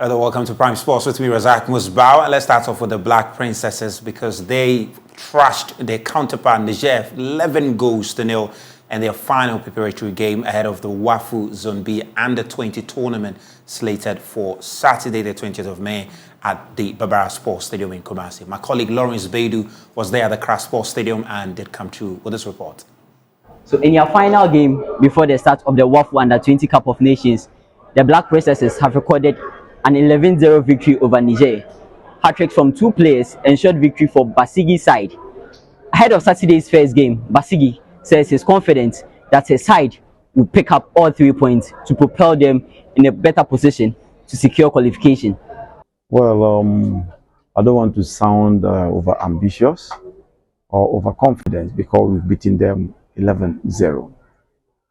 Welcome to Prime Sports with me, Razak Musbau. And let's start off with the Black Princesses because they trashed their counterpart Niger 11 goals to nil in their final preparatory game ahead of the WAFU Zone B Under-20 tournament slated for Saturday, the 20th of May at the Barbara Sports Stadium in Kumasi. My colleague Lawrence Baidu was there at the Accra Sports Stadium and did come through with this report. So in your final game before the start of the WAFU Under-20 Cup of Nations, the Black Princesses have recorded an 11-0 victory over Niger. Hat-tricks from two players ensured victory for Basigi's side. Ahead of Saturday's first game, Basigi says he's confident that his side will pick up all 3 points to propel them in a better position to secure qualification. Well, I don't want to sound over-ambitious or overconfident because we've beaten them 11-0.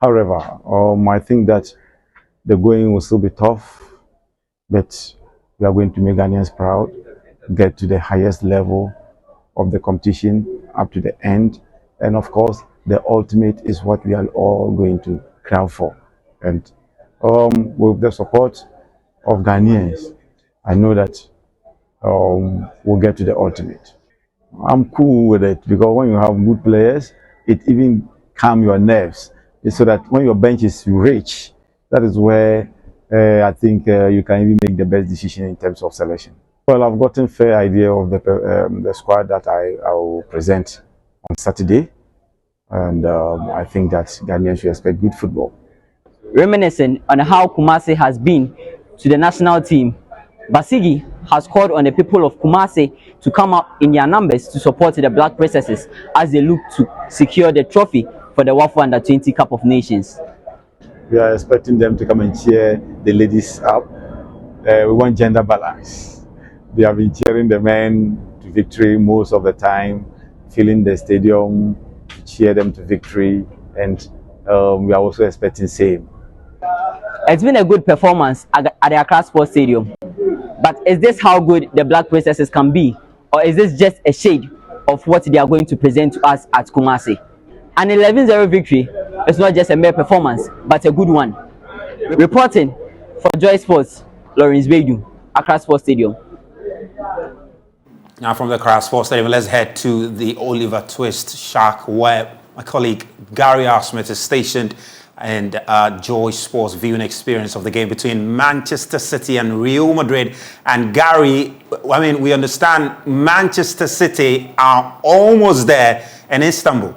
However, I think that the going will still be tough, but we are going to make Ghanaians proud, get to the highest level of the competition up to the end, and of course the ultimate is what we are all going to crowd for. And with the support of Ghanaians, I know that we'll get to the ultimate. I'm cool with it because when you have good players, it even calms your nerves. It's so that when your bench is rich, that is where I think you can even make the best decision in terms of selection. Well, I've gotten a fair idea of the squad that I will present on Saturday, and I think that Ghanaians should expect good football. Reminiscing on how Kumasi has been to the national team, Basigi has called on the people of Kumasi to come up in their numbers to support the Black Princesses as they look to secure the trophy for the WAFU Under-20 Cup of Nations. We are expecting them to come and cheer the ladies up. We want gender balance. They have been cheering the men to victory most of the time, filling the stadium to cheer them to victory, and we are also expecting same. It's been a good performance at the Accra Sports Stadium, but is this how good the Black Princesses can be, or is this just a shade of what they are going to present to us at Kumasi? An 11-0 victory is not just a mere performance, but a good one. Reporting for JoySports, Lawrence Baidu, Accra Sports Stadium. Now from the Accra Sports Stadium, let's head to the Oliver Twist Shark, where my colleague Gary R. Smith is stationed, and JoySports viewing experience of the game between Manchester City and Real Madrid. And Gary, I mean, we understand Manchester City are almost there in Istanbul.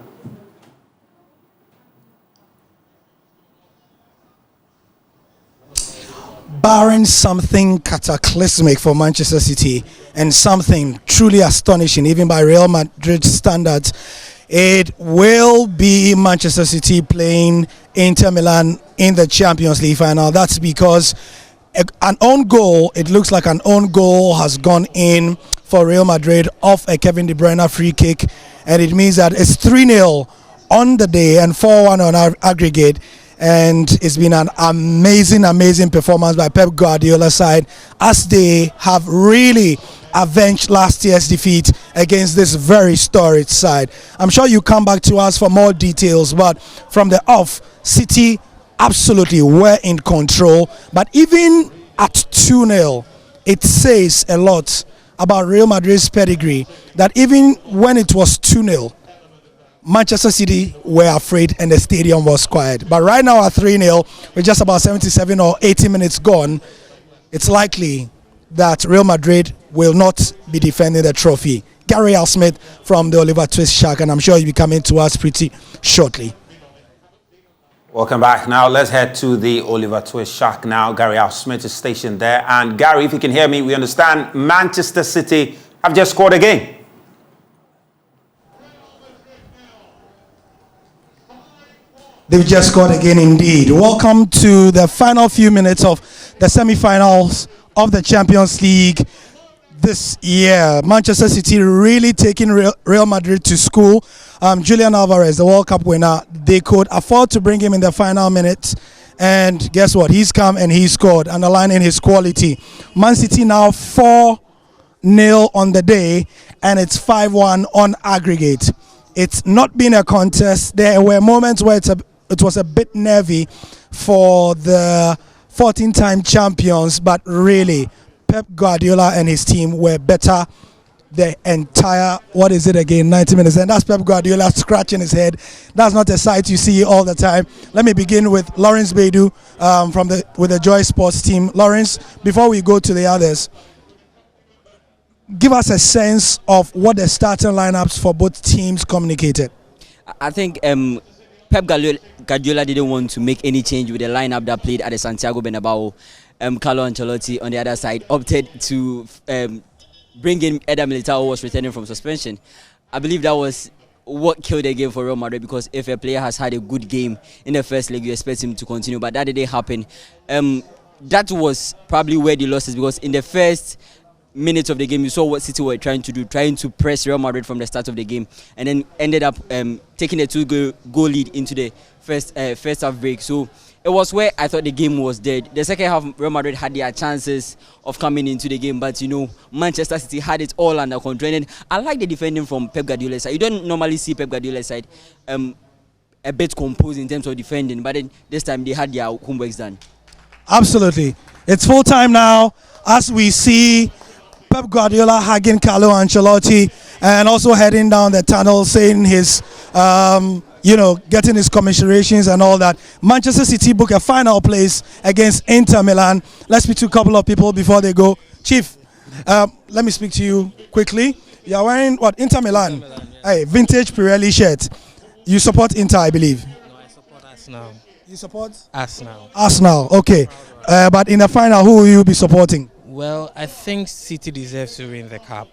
Barring something cataclysmic for Manchester City and something truly astonishing, even by Real Madrid standards, it will be Manchester City playing Inter Milan in the Champions League final. That's because an own goal, it looks like an own goal has gone in for Real Madrid off a Kevin De Bruyne free kick, and it means that it's 3-0 on the day and 4-1 on our aggregate. And it's been an amazing performance by Pep Guardiola's side as they have really avenged last year's defeat against this very storied side. I'm sure you come back to us for more details, but from the off, City absolutely were in control. But even at 2-0, it says a lot about Real Madrid's pedigree, that even when it was 2-0, Manchester City were afraid and the stadium was quiet. But right now at 3-0, with just about 77 or 80 minutes gone, it's likely that Real Madrid will not be defending the trophy. Gary R. Smith from the Oliver Twist Shark, and I'm sure he'll be coming to us pretty shortly. Welcome back. Now let's head to the Oliver Twist Shark now. Gary R. Smith is stationed there. And Gary, if you can hear me, we understand Manchester City have just scored again. They've just scored again indeed. Welcome to the final few minutes of the semi-finals of the Champions League this year. Manchester City really taking Real Madrid to school. Julian Alvarez, the World Cup winner, they could afford to bring him in the final minutes. And guess what? He's come and he scored, underlining his quality. Man City now 4-0 on the day, and it's 5-1 on aggregate. It's not been a contest. There were moments where it was a bit nervy for the 14-time champions, but really Pep Guardiola and his team were better the entire, 90 minutes. And that's Pep Guardiola scratching his head. That's not a sight you see all the time. Let me begin with Lawrence Beidou with the JoySports team. Lawrence, before we go to the others, give us a sense of what the starting lineups for both teams communicated. I think Pep Guardiola didn't want to make any change with the lineup that played at the Santiago Bernabeu. Carlo Ancelotti on the other side opted to bring in Eder Militao, who was returning from suspension. I believe that was what killed the game for Real Madrid, because if a player has had a good game in the first leg, you expect him to continue, but that didn't happen. That was probably where the loss is, because in the first minutes of the game, you saw what City were trying to do, trying to press Real Madrid from the start of the game, and then ended up taking a 2-goal lead into the first half break. So it was where I thought the game was dead. The second half, Real Madrid had their chances of coming into the game, but Manchester City had it all under control. And I like the defending from Pep Guardiola's side. You don't normally see Pep Guardiola's side a bit composed in terms of defending, but then this time they had their homeworks done. Absolutely. It's full time now as we see Pep Guardiola hugging Carlo Ancelotti and also heading down the tunnel, saying his getting his commiserations and all that. Manchester City book a final place against Inter Milan. Let's speak to a couple of people before they go. Chief, let me speak to you quickly. You are wearing what? Inter Milan. Yeah. Hey, vintage Pirelli shirt. You support Inter, I believe. No, I support Arsenal. You support? Arsenal. Arsenal, okay. But in the final, who will you be supporting? Well, I think City deserves to win the cup.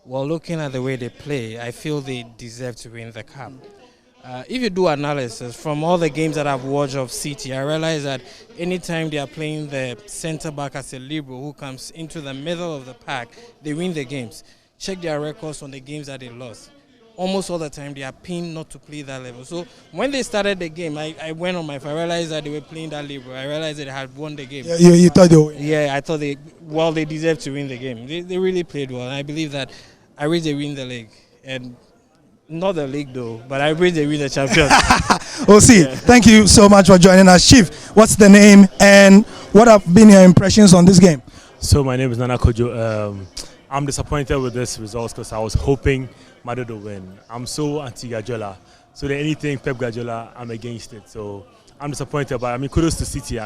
Well, looking at the way they play, I feel they deserve to win the cup. If you do analysis from all the games that I've watched of City, I realize that anytime they are playing the centre back as a libero who comes into the middle of the pack, they win the games. Check their records on the games that they lost. Almost all the time they are pinned not to play that level. So when they started the game, I went on my phone. I realized that they were playing that libero. I realized that they had won the game. Yeah, you thought they would win? Yeah, I thought they deserved to win the game. They really played well. And I believe that I wish they win the league. And not the league though, but I wish they win the Champions. We'll see. Yeah. Thank you so much for joining us. Chief, what's the name and what have been your impressions on this game? So my name is Nana Kojo. I'm disappointed with this results because I was hoping Madrid would win. I'm so anti-Guardiola. So then anything Pep Guardiola, I'm against it. So I'm disappointed, but kudos to City.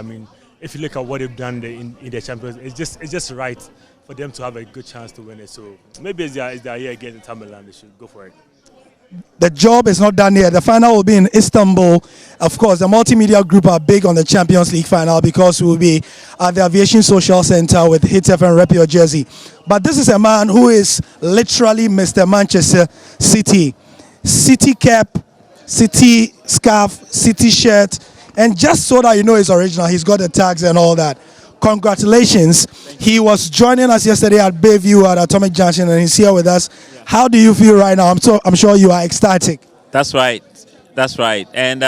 If you look at what they've done in the Champions, it's just right for them to have a good chance to win it. So maybe it's their year against Inter Milan. They should go for it. The job is not done yet. The final will be in Istanbul. Of course, the multimedia group are big on the Champions League final because we will be at the Aviation Social Center with Hit FM Rep Your Jersey. But this is a man who is literally Mr. Manchester City. City cap, City scarf, City shirt. And just so that you know it's original, he's got the tags and all that. Congratulations. He was joining us yesterday at Bayview at Atomic Junction and he's here with us. Yeah. How do you feel right now? I'm sure you are ecstatic. That's right. And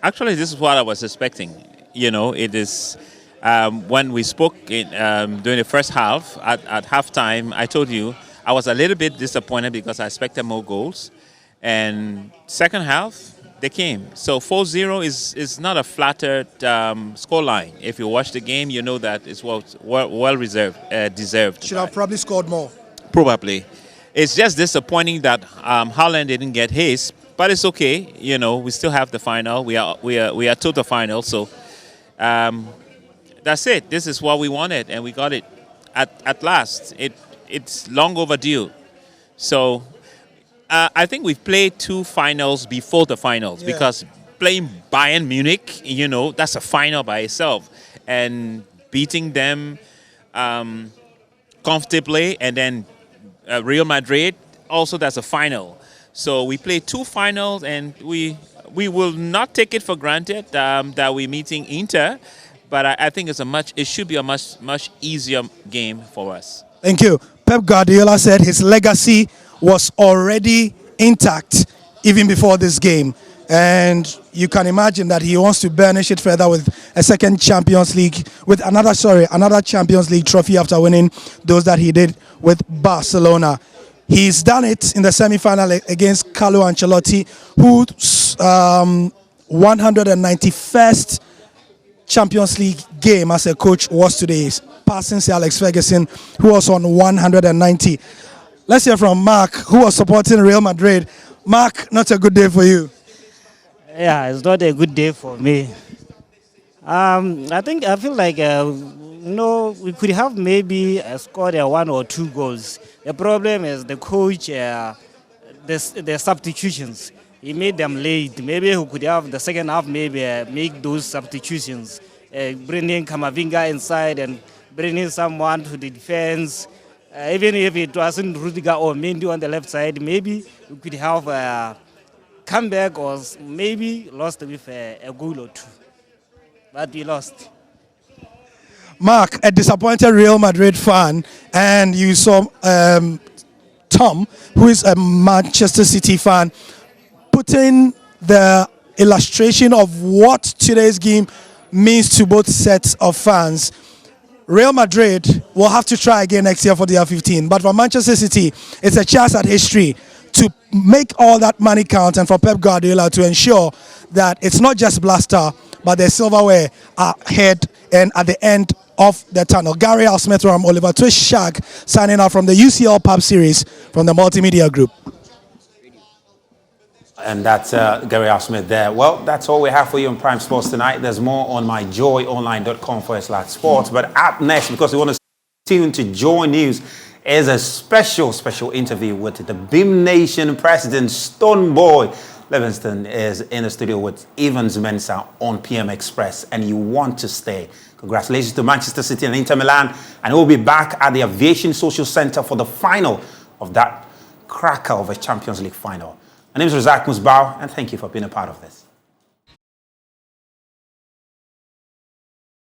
actually this is what I was expecting. It is when we spoke during the first half, at halftime, I told you I was a little bit disappointed because I expected more goals. And second half, they came. So 4-0 is not a flattered scoreline. If you watch the game, you know that it's well deserved. Should have probably scored more. Probably. It's just disappointing that Haaland didn't get his, but it's okay. We still have the final. We are to the final. So that's it. This is what we wanted, and we got it at last. It's long overdue. So. I think we've played two finals before the finals because playing Bayern Munich, that's a final by itself. And beating them comfortably and then Real Madrid, also that's a final. So we played two finals and we will not take it for granted that we're meeting Inter. But I think it should be a much easier game for us. Thank you. Pep Guardiola said his legacy was already intact even before this game, and you can imagine that he wants to burnish it further with a second Champions League, with another Champions League trophy after winning those that he did with Barcelona. He's done it in the semi-final against Carlo Ancelotti, whose 191st Champions League game as a coach was today. passing Sir Alex Ferguson, who was on 190. Let's hear from Mark, who was supporting Real Madrid. Mark, not a good day for you. Yeah, it's not a good day for me. I feel like we could have maybe scored 1 or 2 goals. The problem is the coach, the substitutions. He made them late. Maybe we could have the second half maybe make those substitutions, bringing Kamavinga inside and bringing someone to the defense. Even if it wasn't Rudiger or Mendy on the left side, maybe we could have come back or maybe lost with a goal or 2. But we lost. Mark, a disappointed Real Madrid fan, and you saw Tom, who is a Manchester City fan, putting the illustration of what today's game means to both sets of fans. Real Madrid will have to try again next year for the R15, but for Manchester City, it's a chance at history to make all that money count, and for Pep Guardiola to ensure that it's not just Blaster, but the silverware ahead and at the end of the tunnel. Gary Al Smith, Oliver Twist Shag, signing out from the UCL Pub series from the Multimedia Group. And that's Gary Al Smith there. Well, that's all we have for you on Prime Sports tonight. There's more on myjoyonline.com/sports. But up next, because we want to tune to Joy News, is a special interview with the Beam Nation President, Stoneboy Livingston, is in the studio with Evans Mensah on PM Express, and you want to stay. Congratulations to Manchester City and Inter Milan, and we'll be back at the Aviation Social Center for the final of that cracker of a Champions League final. My name is Razak Musbau, and thank you for being a part of this.